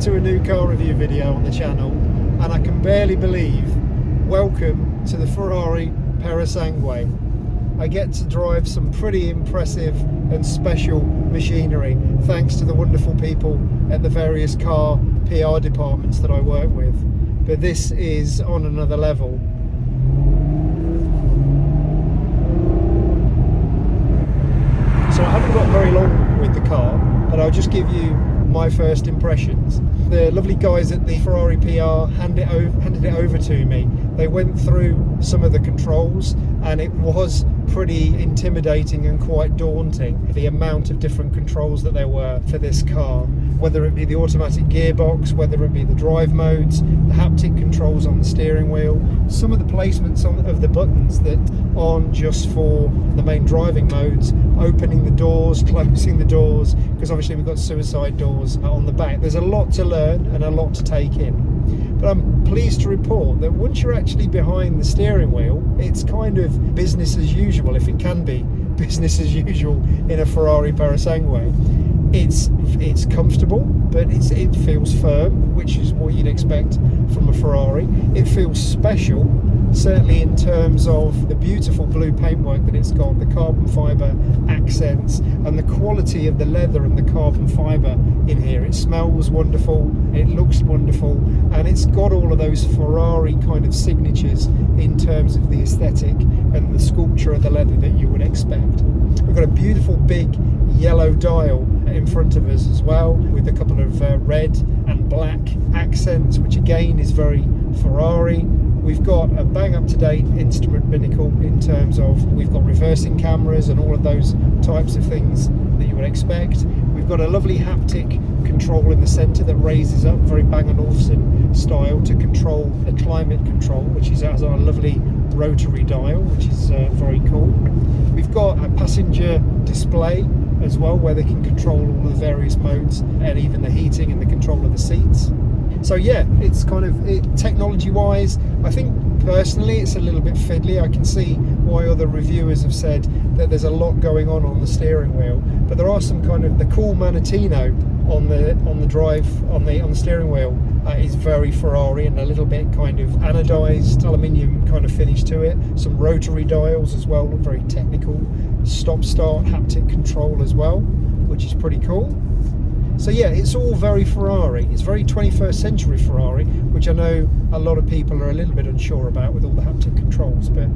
to a new car review video on the channel, and I can barely believe, welcome to the Ferrari Purosangue. I get to drive some pretty impressive and special machinery thanks to the wonderful people at the various car PR departments that I work with. But this is on another level. So I haven't got very long with the car, but I'll just give you my first impressions. The lovely guys at the Ferrari PR handed it over to me. They went through some of the controls, and it was pretty intimidating and quite daunting, the amount of different controls that there were for this car, whether it be the automatic gearbox, whether it be the drive modes, the haptic controls on the steering wheel, some of the placements of the buttons that aren't just for the main driving modes, opening the doors, closing the doors, because obviously we've got suicide doors on the back. There's a lot to learn and a lot to take in. But I'm pleased to report that once you're actually behind the steering wheel, it's kind of business as usual, if it can be business as usual in a Ferrari Purosangue. It's comfortable, but it feels firm, which is what you'd expect from a Ferrari. It feels special, certainly in terms of the beautiful blue paintwork that it's got, the carbon fibre accents, and the quality of the leather and the carbon fibre in here. It smells wonderful, it looks wonderful, and it's got all of those Ferrari kind of signatures in terms of the aesthetic and the sculpture of the leather that you would expect. We've got a beautiful big yellow dial in front of us as well, with a couple of red and black accents, which again is very Ferrari. We've got a bang up to date instrument binnacle in terms of we've got reversing cameras and all of those types of things that you would expect. We've got a lovely haptic control in the centre that raises up, very Bang & Olufsen style, to control the climate control, which is as our lovely rotary dial, which is very cool. We've got a passenger display as well, where they can control all the various modes and even the heating and the control of the seats. So yeah, it's kind of, technology wise, I think personally it's a little bit fiddly. I can see why other reviewers have said that there's a lot going on the steering wheel, but there are some kind of, the cool Manatino on the steering wheel is very Ferrari, and a little bit kind of anodized aluminium kind of finish to it. Some rotary dials as well, look very technical. Stop start haptic control as well, which is pretty cool. So yeah, it's all very Ferrari. It's very 21st century Ferrari, which I know a lot of people are a little bit unsure about with all the haptic controls, but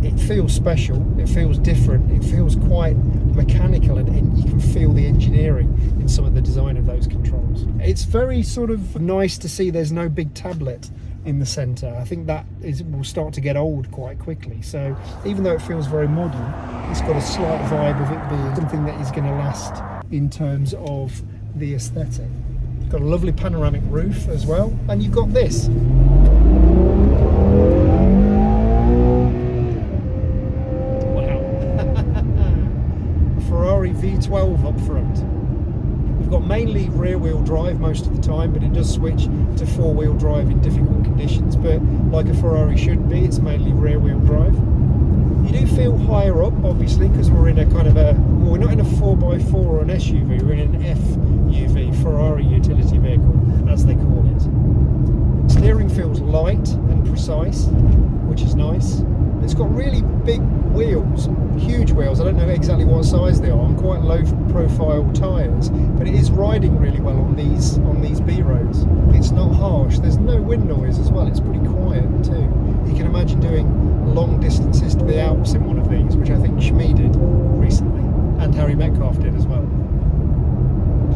it feels special, it feels different, it feels quite mechanical, and you can feel the engineering in some of the design of those controls. It's very sort of nice to see there's no big tablet in the centre. I think that will start to get old quite quickly. So even though it feels very modern, it's got a slight vibe of it being something that is going to last in terms of the aesthetic. Got a lovely panoramic roof as well, and you've got this. Wow. Ferrari V12 up front. We've got mainly rear wheel drive most of the time, but it does switch to four wheel drive in difficult conditions, but like a Ferrari should be, it's mainly rear wheel drive. You do feel higher up, obviously, because we're in a kind of well, we're not in a 4x4 or an SUV, we're in an FUV, Ferrari utility vehicle, as they call it. Steering feels light and precise, which is nice. It's got really big wheels, huge wheels. I don't know exactly what size they are, on quite low profile tyres, but it is riding really well on these B roads. It's not harsh, there's no wind noise as well, it's pretty quiet too. You can imagine doing long distances to the Alps in one of these, which I think Schmee did recently, and Harry Metcalf did as well.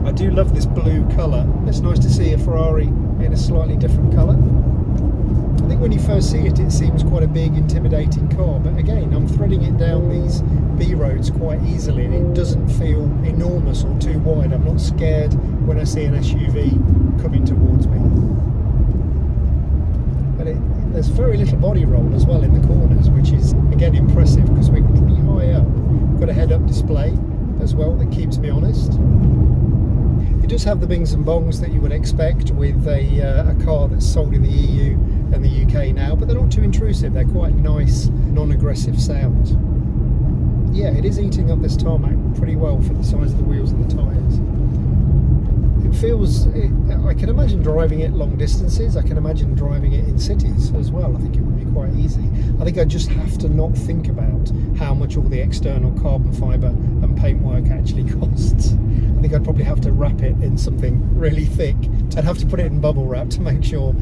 I do love this blue colour. It's nice to see a Ferrari in a slightly different colour. I think when you first see it, it seems quite a big, intimidating car, but again, I'm threading it down these B roads quite easily, and it doesn't feel enormous or too wide. I'm not scared when I see an SUV coming towards me. But there's very little body roll as well in the corners, which is again impressive because we're pretty high up. Got a head-up display as well that keeps me honest. It does have the bings and bongs that you would expect with a car that's sold in the EU and the UK now, but they're not too intrusive. They're quite nice, non-aggressive sounds. Yeah, it is eating up this tarmac pretty well for the size of the wheels and the tyres. It feels, I can imagine driving it long distances. I can imagine driving it in cities as well. I think it would be quite easy. I think I just have to not think about how much all the external carbon fibre and paintwork actually costs. I think I'd probably have to wrap it in something really thick. I'd have to put it in bubble wrap to make sure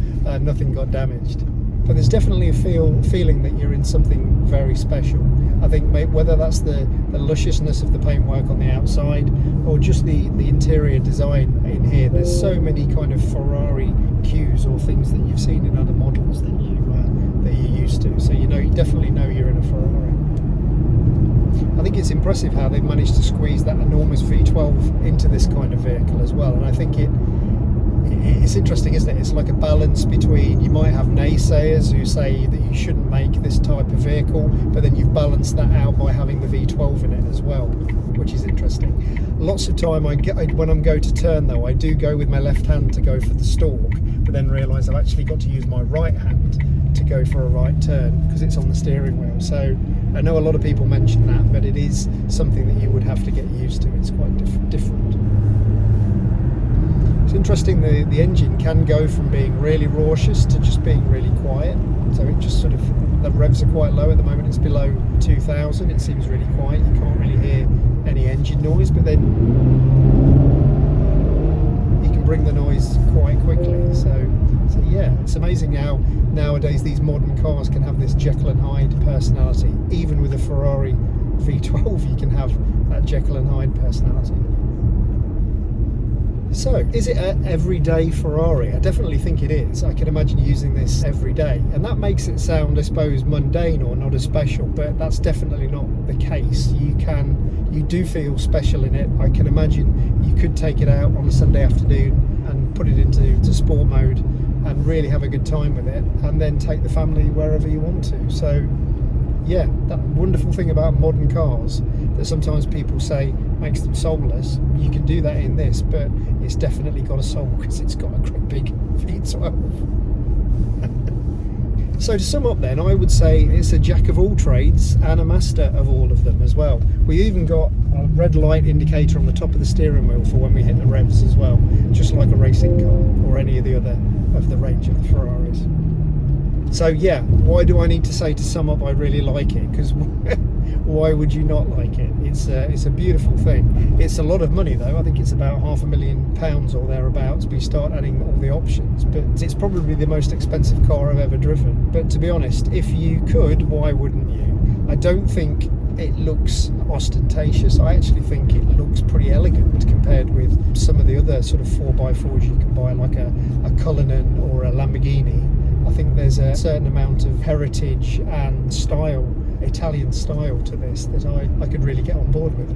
nothing got damaged. But there's definitely a feeling that you're in something very special. I think whether that's the lusciousness of the paintwork on the outside or just the interior design in here, there's so many kind of Ferrari cues or things that you've seen in other models that you're used to. So you definitely know you're in a Ferrari. I think it's impressive how they've managed to squeeze that enormous V12 into this kind of vehicle as well. And I think it's interesting, isn't it? It's like a balance between, you might have naysayers who say that you shouldn't make this type of vehicle, but then you've balanced that out by having the V12 in it as well, which is interesting. Lots of time when I'm going to turn though, I do go with my left hand to go for the stalk, but then realise I've actually got to use my right hand to go for a right turn because it's on the steering wheel. So I know a lot of people mention that, but it is something that you would have to get used to. It's quite different. It's interesting, the engine can go from being really raucous to just being really quiet. So it just sort of, the revs are quite low at the moment. It's below 2,000. It seems really quiet. You can't really hear any engine noise, but then you can bring the noise quite quickly. So yeah, it's amazing how nowadays these modern cars can have this Jekyll and Hyde personality. Even with a Ferrari V12, you can have that Jekyll and Hyde personality. So, is it an everyday Ferrari? I definitely think it is. I can imagine using this every day. And that makes it sound, I suppose, mundane or not as special, but that's definitely not the case. You do feel special in it. I can imagine you could take it out on a Sunday afternoon and put it into sport mode and really have a good time with it, and then take the family wherever you want to. So, yeah, that wonderful thing about modern cars that sometimes people say makes them soulless, you can do that in this, but it's definitely got a soul because it's got a great big V12. So to sum up then, I would say it's a jack of all trades and a master of all of them as well. We even got a red light indicator on the top of the steering wheel for when we hit the revs as well, just like a racing car or any of the other of the range of the Ferraris. So yeah, why do I need to say to sum up I really like it? Because why would you not like it? It's a beautiful thing. It's a lot of money though. I think it's about £500,000 or thereabouts. We start adding all the options, but it's probably the most expensive car I've ever driven. But to be honest, if you could, why wouldn't you? I don't think it looks ostentatious. I actually think it looks pretty elegant compared with some of the other sort of 4x4s you can buy, like a Cullinan or a Lamborghini. I think there's a certain amount of heritage and style, Italian style to this that I could really get on board with.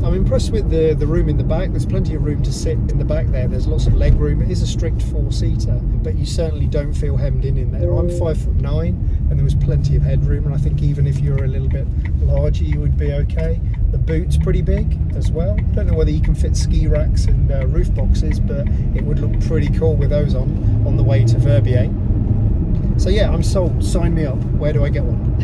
I'm impressed with the room in the back. There's plenty of room to sit in the back there. There's lots of leg room. It is a strict 4-seater, but you certainly don't feel hemmed in there. I'm 5'9", and there was plenty of headroom, and I think even if you're a little bit larger, you would be okay. The boot's pretty big as well. I don't know whether you can fit ski racks and roof boxes, but it would look pretty cool with those on the way to Verbier. So yeah, I'm sold. Sign me up. Where do I get one?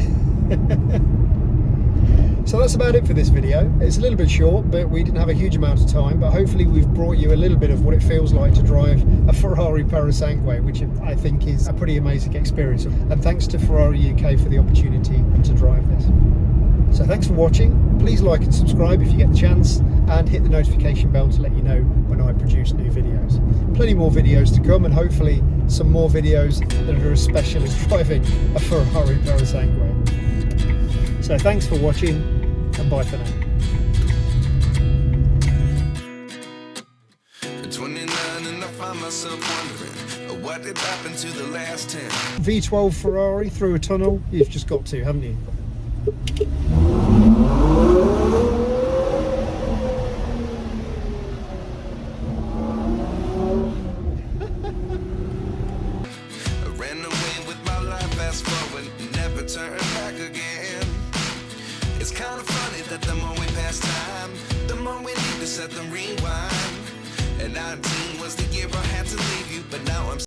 So that's about it for this video. It's a little bit short, but we didn't have a huge amount of time, but hopefully we've brought you a little bit of what it feels like to drive a Ferrari Purosangue, which I think is a pretty amazing experience. And thanks to Ferrari UK for the opportunity to drive this. So thanks for watching. Please like and subscribe if you get the chance, and hit the notification bell to let you know when I produce new videos. Plenty more videos to come, and hopefully some more videos that are as special as driving a Ferrari Purosangue. So thanks for watching, and bye for now. 29 and I find myself wondering what did happen to the last 10. V12 Ferrari through a tunnel, you've just got to, haven't you? I ran away with my life, fast forward, never turn back again. It's kind of funny that the more we pass time, the more we need to set the rewind. And 19 was the year I had to leave you, but now I'm